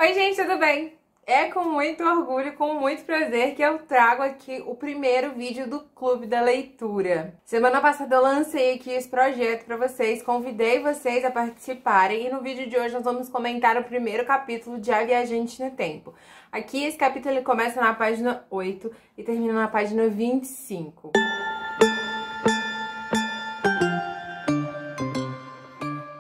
Oi gente, tudo bem? É com muito orgulho, com muito prazer que eu trago aqui o primeiro vídeo do Clube da Leitura. Semana passada eu lancei aqui esse projeto para vocês, convidei vocês a participarem e no vídeo de hoje nós vamos comentar o primeiro capítulo de A Viajante no Tempo. Aqui esse capítulo ele começa na página 8 e termina na página 25.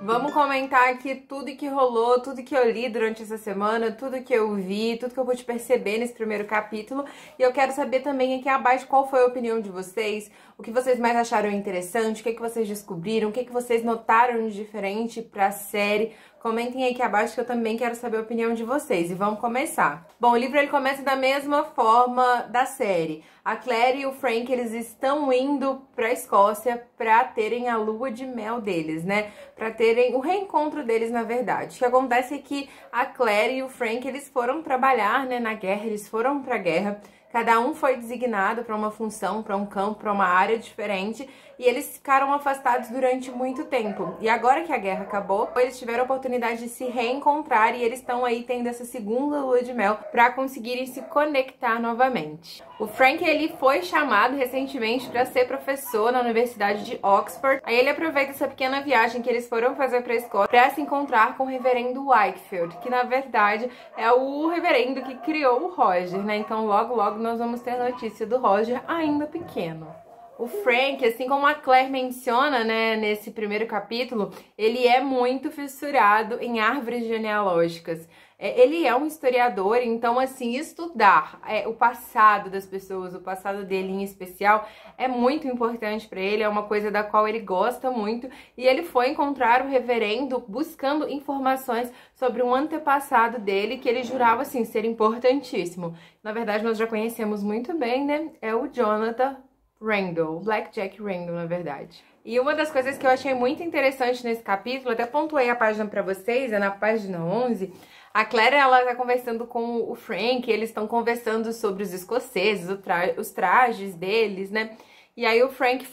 Vamos comentar aqui tudo que rolou, tudo que eu li durante essa semana, tudo que eu vi, tudo que eu pude perceber nesse primeiro capítulo. E eu quero saber também aqui abaixo qual foi a opinião de vocês, o que vocês mais acharam interessante, o que vocês descobriram, o que vocês notaram de diferente pra série. Comentem aí aqui abaixo que eu também quero saber a opinião de vocês. E vamos começar. Bom, o livro ele começa da mesma forma da série. A Claire e o Frank, eles estão indo pra Escócia pra terem a lua de mel deles, né? Pra terem o reencontro deles, na verdade. O que acontece é que a Claire e o Frank, eles foram trabalhar, né, na guerra, eles foram pra guerra. Cada um foi designado para uma função, para um campo, para uma área diferente, e eles ficaram afastados durante muito tempo. E agora que a guerra acabou, eles tiveram a oportunidade de se reencontrar e eles estão aí tendo essa segunda lua de mel para conseguirem se conectar novamente. O Frank, ele foi chamado recentemente para ser professor na Universidade de Oxford. Aí ele aproveita essa pequena viagem que eles foram fazer para a escola para se encontrar com o reverendo Wakefield, que na verdade é o reverendo que criou o Roger, né? Então logo nós vamos ter notícia do Roger ainda pequeno. O Frank, assim como a Claire menciona, né, nesse primeiro capítulo, ele é muito fissurado em árvores genealógicas. Ele é um historiador, então, assim, estudar o passado das pessoas, o passado dele em especial, é muito importante para ele, é uma coisa da qual ele gosta muito, e ele foi encontrar o reverendo buscando informações sobre um antepassado dele que ele jurava, assim, ser importantíssimo. Na verdade, nós já conhecemos muito bem, né, é o Jonathan Randall, Blackjack Randall, na verdade. E uma das coisas que eu achei muito interessante nesse capítulo, até pontuei a página pra vocês, é na página 11, a Claire, ela tá conversando com o Frank, eles estão conversando sobre os escoceses, os trajes deles, né? E aí o Frank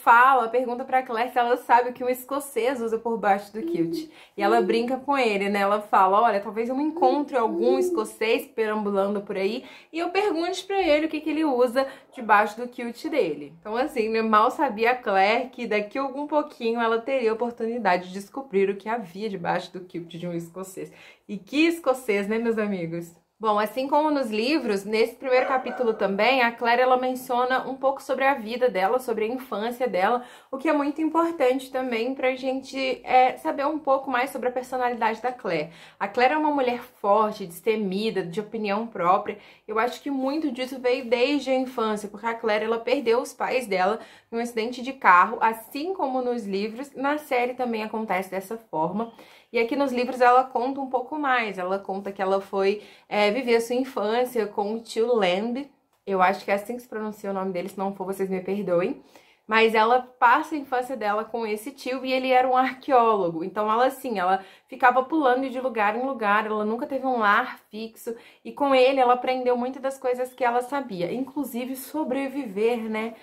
pergunta pra Claire se ela sabe o que um escocês usa por baixo do kilt. E ela brinca com ele, né? Ela fala, olha, talvez eu encontre algum escocês perambulando por aí e eu pergunte pra ele o que ele usa debaixo do kilt dele. Então assim, né? Mal sabia a Claire que daqui a algum pouquinho ela teria a oportunidade de descobrir o que havia debaixo do kilt de um escocês. E que escocês, né, meus amigos? Bom, assim como nos livros, nesse primeiro capítulo também, a Claire, ela menciona um pouco sobre a vida dela, sobre a infância dela, o que é muito importante também pra gente saber um pouco mais sobre a personalidade da Claire. A Claire é uma mulher forte, destemida, de opinião própria. Eu acho que muito disso veio desde a infância, porque a Claire, ela perdeu os pais dela em um acidente de carro, assim como nos livros, na série também acontece dessa forma. E aqui nos livros ela conta um pouco mais, ela conta que ela foi viver a sua infância com o tio Lamb, eu acho que é assim que se pronuncia o nome dele, se não for vocês me perdoem, mas ela passa a infância dela com esse tio e ele era um arqueólogo, então ela assim, ela ficava pulando de lugar em lugar, ela nunca teve um lar fixo e com ele ela aprendeu muitas das coisas que ela sabia, inclusive sobreviver, né,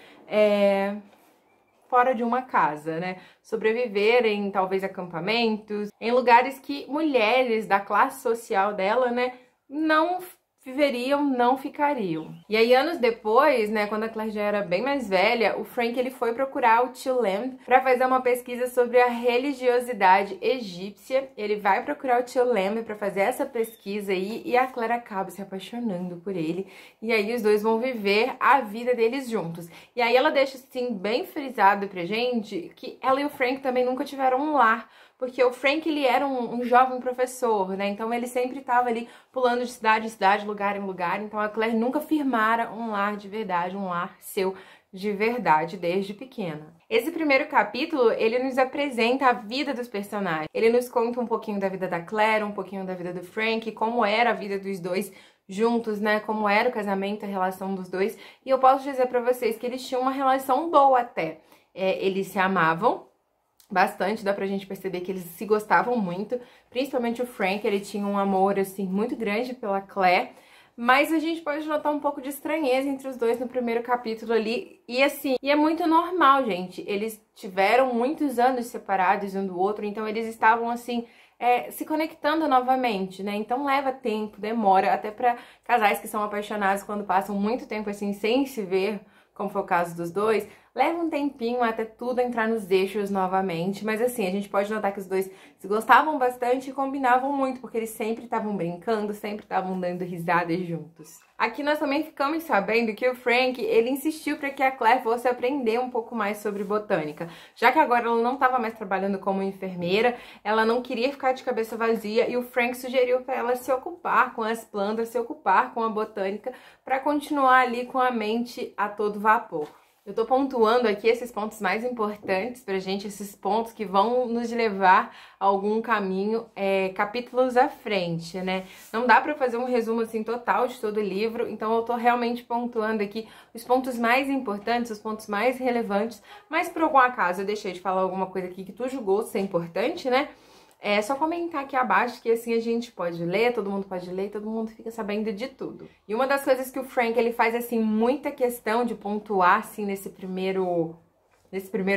fora de uma casa, né? Sobreviver em talvez acampamentos, em lugares que mulheres da classe social dela, né, não viveriam, não ficariam. E aí anos depois, né, quando a Claire já era bem mais velha, o Frank ele foi procurar o tio Lamb para fazer uma pesquisa sobre a religiosidade egípcia. Ele vai procurar o tio Lamb para fazer essa pesquisa aí e a Claire acaba se apaixonando por ele. E aí os dois vão viver a vida deles juntos. E aí ela deixa assim bem frisado pra gente que ela e o Frank também nunca tiveram um lar. Porque o Frank, ele era um jovem professor, né? Então ele sempre estava ali pulando de cidade em cidade, lugar em lugar. Então a Claire nunca firmara um lar de verdade, um lar seu de verdade desde pequena. Esse primeiro capítulo, ele nos apresenta a vida dos personagens. Ele nos conta um pouquinho da vida da Claire, um pouquinho da vida do Frank, como era a vida dos dois juntos, né? Como era o casamento, a relação dos dois. E eu posso dizer pra vocês que eles tinham uma relação boa até. Eles se amavam bastante, dá pra gente perceber que eles se gostavam muito, principalmente o Frank, ele tinha um amor, assim, muito grande pela Claire, mas a gente pode notar um pouco de estranheza entre os dois no primeiro capítulo ali, e assim, e é muito normal, gente, eles tiveram muitos anos separados um do outro, então eles estavam, assim, se conectando novamente, né? Então leva tempo, demora, até pra casais que são apaixonados quando passam muito tempo assim sem se ver, como foi o caso dos dois, leva um tempinho até tudo entrar nos eixos novamente, mas assim, a gente pode notar que os dois se gostavam bastante e combinavam muito, porque eles sempre estavam brincando, sempre estavam dando risadas juntos. Aqui nós também ficamos sabendo que o Frank, ele insistiu para que a Claire fosse aprender um pouco mais sobre botânica, já que agora ela não estava mais trabalhando como enfermeira, ela não queria ficar de cabeça vazia e o Frank sugeriu para ela se ocupar com as plantas, se ocupar com a botânica, para continuar ali com a mente a todo vapor. Eu tô pontuando aqui esses pontos mais importantes pra gente, esses pontos que vão nos levar a algum caminho, capítulos à frente, né? Não dá pra fazer um resumo assim total de todo o livro, então eu tô realmente pontuando aqui os pontos mais importantes, os pontos mais relevantes, mas por algum acaso eu deixei de falar alguma coisa aqui que tu julgou ser importante, né? É só comentar aqui abaixo que assim a gente pode ler, todo mundo pode ler, todo mundo fica sabendo de tudo. E uma das coisas que o Frank ele faz assim muita questão de pontuar assim nesse primeiro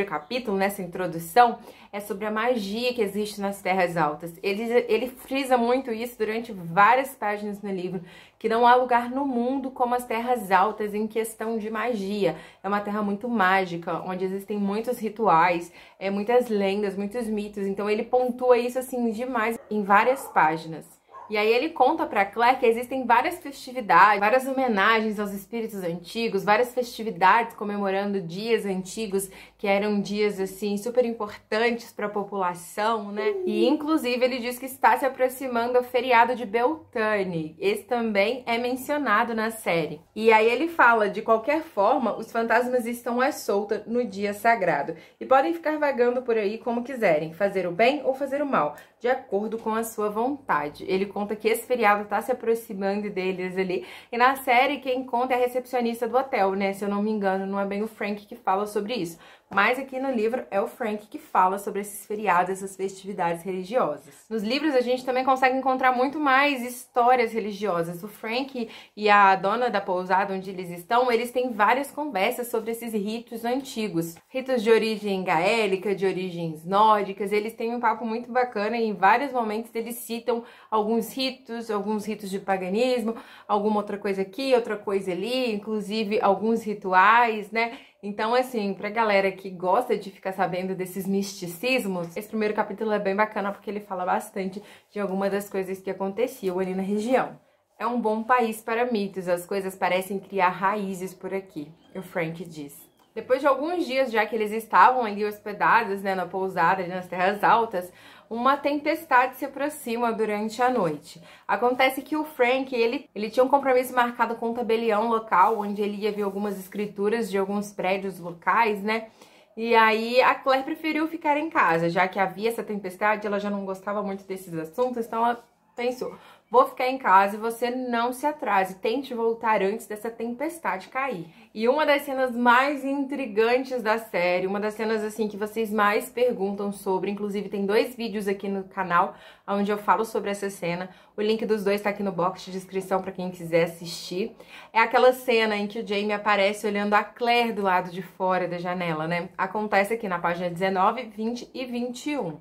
capítulo, nessa introdução, é sobre a magia que existe nas Terras Altas. Ele frisa muito isso durante várias páginas no livro, que não há lugar no mundo como as Terras Altas em questão de magia. É uma terra muito mágica, onde existem muitos rituais, muitas lendas, muitos mitos. Então ele pontua isso assim demais em várias páginas. E aí ele conta pra Claire que existem várias festividades, várias homenagens aos espíritos antigos, várias festividades comemorando dias antigos, que eram dias, assim, super importantes para a população, né? E, inclusive, ele diz que está se aproximando o feriado de Beltane. Esse também é mencionado na série. E aí ele fala, de qualquer forma, os fantasmas estão à solta no dia sagrado e podem ficar vagando por aí como quiserem, fazer o bem ou fazer o mal, de acordo com a sua vontade. Ele conta que esse feriado tá se aproximando deles ali. E na série, quem conta é a recepcionista do hotel, né? Se eu não me engano, não é bem o Frank que fala sobre isso. Mas aqui no livro é o Frank que fala sobre esses feriados, essas festividades religiosas. Nos livros a gente também consegue encontrar muito mais histórias religiosas. O Frank e a dona da pousada onde eles estão, eles têm várias conversas sobre esses ritos antigos. Ritos de origem gaélica, de origens nórdicas, eles têm um papo muito bacana e em vários momentos eles citam alguns ritos de paganismo, alguma outra coisa aqui, outra coisa ali, inclusive alguns rituais, né? Então, assim, pra galera que gosta de ficar sabendo desses misticismos, esse primeiro capítulo é bem bacana porque ele fala bastante de algumas das coisas que aconteciam ali na região. É um bom país para mitos, as coisas parecem criar raízes por aqui, o Frank diz. Depois de alguns dias já que eles estavam ali hospedados, né, na pousada, ali nas Terras Altas, uma tempestade se aproxima durante a noite. Acontece que o Frank, ele tinha um compromisso marcado com um tabelião local, onde ele ia ver algumas escrituras de alguns prédios locais, né? E aí a Claire preferiu ficar em casa, já que havia essa tempestade, ela já não gostava muito desses assuntos, então ela pensou, vou ficar em casa e você não se atrase, tente voltar antes dessa tempestade cair. E uma das cenas mais intrigantes da série, uma das cenas assim que vocês mais perguntam sobre, inclusive tem 2 vídeos aqui no canal onde eu falo sobre essa cena, o link dos 2 tá aqui no box de descrição para quem quiser assistir. É aquela cena em que o Jamie aparece olhando a Claire do lado de fora da janela, né? Acontece aqui na página 19, 20 e 21.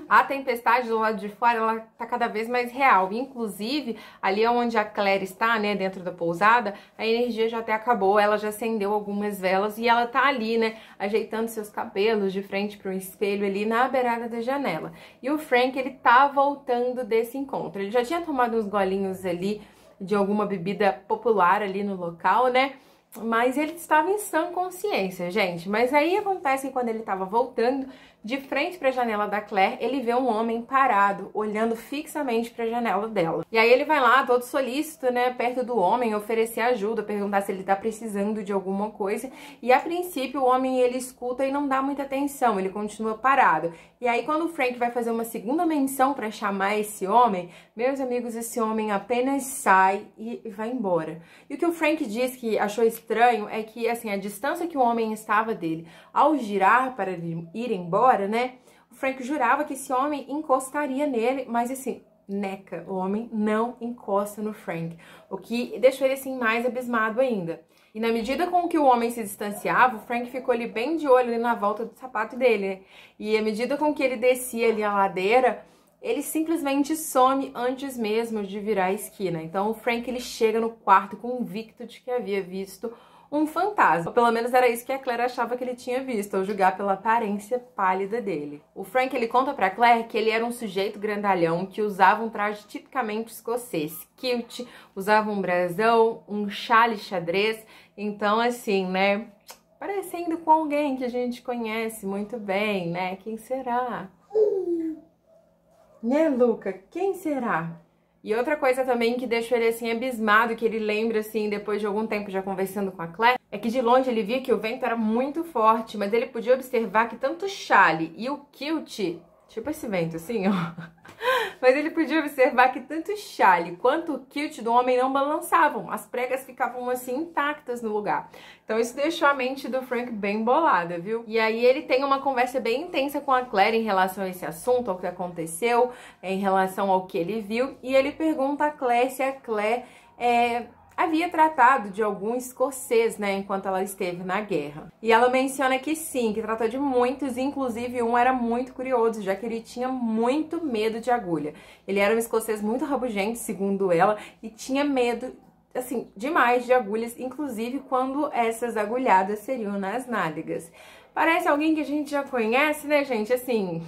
A tempestade do lado de fora, ela tá cada vez mais real, inclusive ali onde a Claire está, né, dentro da pousada, a energia já até acabou, ela já acendeu algumas velas e ela tá ali, né, ajeitando seus cabelos de frente para um espelho ali na beirada da janela. E o Frank, ele tá voltando desse encontro. Ele já tinha tomado uns golinhos ali de alguma bebida popular ali no local, né? Mas ele estava em sã consciência, gente. Mas aí acontece que quando ele estava voltando de frente para a janela da Claire, ele vê um homem parado, olhando fixamente para a janela dela. E aí ele vai lá, todo solícito, né, perto do homem, oferecer ajuda, perguntar se ele tá precisando de alguma coisa. E a princípio o homem, ele escuta e não dá muita atenção, ele continua parado. E aí quando o Frank vai fazer uma segunda menção para chamar esse homem, meus amigos, esse homem apenas sai e vai embora. E o que o Frank diz que achou estranho é que, assim, a distância que o homem estava dele, ao girar para ir embora, né, o Frank jurava que esse homem encostaria nele, mas assim, neca, o homem não encosta no Frank, o que deixou ele assim mais abismado ainda. E na medida com que o homem se distanciava, o Frank ficou ali bem de olho ali na volta do sapato dele, né? E à medida com que ele descia ali a ladeira, ele simplesmente some antes mesmo de virar a esquina. Então o Frank ele chega no quarto convicto de que havia visto um fantasma. Ou pelo menos era isso que a Claire achava que ele tinha visto, ao julgar pela aparência pálida dele. O Frank ele conta pra Claire que ele era um sujeito grandalhão que usava um traje tipicamente escocês, kilt, usava um brasão, um chale xadrez. Então assim, né, parecendo com alguém que a gente conhece muito bem, né? Quem será? Né, Luca? Quem será? E outra coisa também que deixa ele assim abismado, que ele lembra assim depois de algum tempo já conversando com a Claire, é que de longe ele via que o vento era muito forte, mas ele podia observar que tanto o chale e o kilt, tipo esse vento assim, ó, mas ele podia observar que tanto o chale quanto o kilt do homem não balançavam, as pregas ficavam assim intactas no lugar. Então isso deixou a mente do Frank bem bolada, viu? E aí ele tem uma conversa bem intensa com a Claire em relação a esse assunto, ao que aconteceu, em relação ao que ele viu, e ele pergunta a Claire se a Claire havia tratado de algum escocês, né, enquanto ela esteve na guerra. E ela menciona que sim, que tratou de muitos, inclusive um era muito curioso, já que ele tinha muito medo de agulha. Ele era um escocês muito rabugento, segundo ela, e tinha medo, assim, demais de agulhas, inclusive quando essas agulhadas seriam nas nádegas. Parece alguém que a gente já conhece, né, gente? Assim,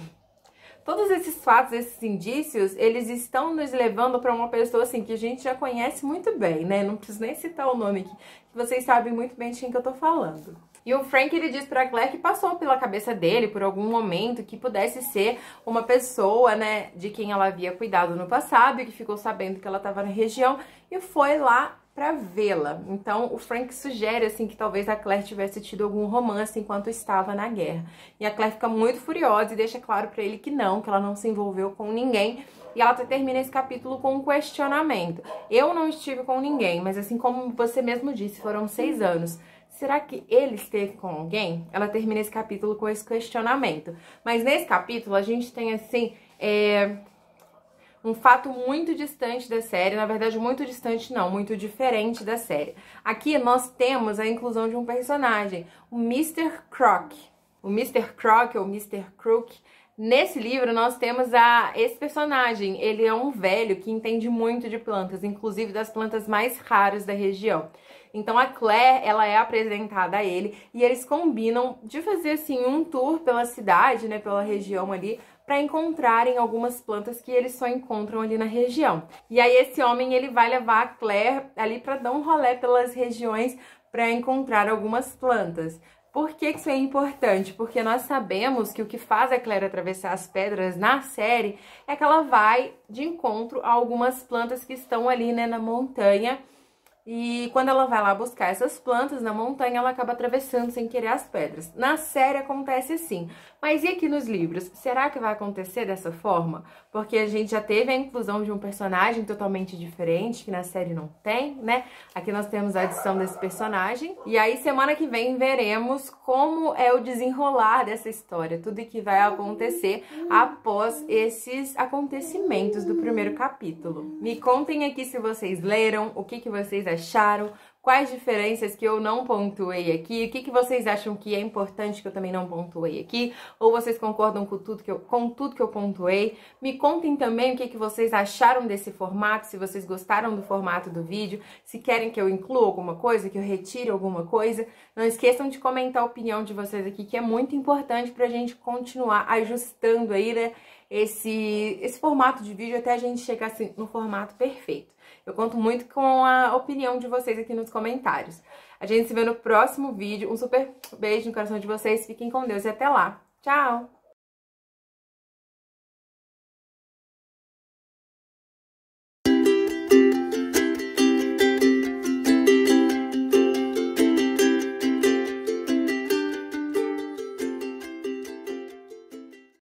todos esses fatos, esses indícios, eles estão nos levando para uma pessoa assim que a gente já conhece muito bem, né? Não preciso nem citar o nome aqui, que vocês sabem muito bem de quem que eu tô falando. E o Frank, ele diz pra Claire que passou pela cabeça dele, por algum momento, que pudesse ser uma pessoa, né, de quem ela havia cuidado no passado e que ficou sabendo que ela estava na região e foi lá pra vê-la. Então o Frank sugere assim que talvez a Claire tivesse tido algum romance enquanto estava na guerra. E a Claire fica muito furiosa e deixa claro pra ele que ela não se envolveu com ninguém. E ela termina esse capítulo com um questionamento. Eu não estive com ninguém, mas assim como você mesmo disse, foram 6 anos. Será que ele esteve com alguém? Ela termina esse capítulo com esse questionamento. Mas nesse capítulo a gente tem assim um fato muito distante da série, na verdade muito distante não, muito diferente da série. Aqui nós temos a inclusão de um personagem, o Mr. Croc. O Mr. Croc ou Mr. Crook. Nesse livro nós temos esse personagem, ele é um velho que entende muito de plantas, inclusive das plantas mais raras da região. Então a Claire, ela é apresentada a ele e eles combinam de fazer assim um tour pela cidade, né, pela região ali, para encontrarem algumas plantas que eles só encontram ali na região. E aí esse homem, ele vai levar a Claire ali para dar um rolê pelas regiões para encontrar algumas plantas. Por que isso é importante? Porque nós sabemos que o que faz a Claire atravessar as pedras na série é que ela vai de encontro a algumas plantas que estão ali, né, na montanha. E quando ela vai lá buscar essas plantas na montanha, ela acaba atravessando sem querer as pedras. Na série acontece assim. Mas e aqui nos livros? Será que vai acontecer dessa forma? Porque a gente já teve a inclusão de um personagem totalmente diferente, que na série não tem, né? Aqui nós temos a adição desse personagem. E aí, semana que vem, veremos como é o desenrolar dessa história. Tudo que vai acontecer após esses acontecimentos do primeiro capítulo. Me contem aqui se vocês leram, o que vocês acharam, quais diferenças que eu não pontuei aqui, o que vocês acham que é importante que eu também não pontuei aqui, ou vocês concordam com tudo que eu pontuei. Me contem também o que vocês acharam desse formato, se vocês gostaram do formato do vídeo, se querem que eu inclua alguma coisa, que eu retire alguma coisa. Não esqueçam de comentar a opinião de vocês aqui, que é muito importante pra gente continuar ajustando aí, né, esse formato de vídeo até a gente chegar assim no formato perfeito. Eu conto muito com a opinião de vocês aqui nos comentários. A gente se vê no próximo vídeo. Um super beijo no coração de vocês. Fiquem com Deus e até lá. Tchau!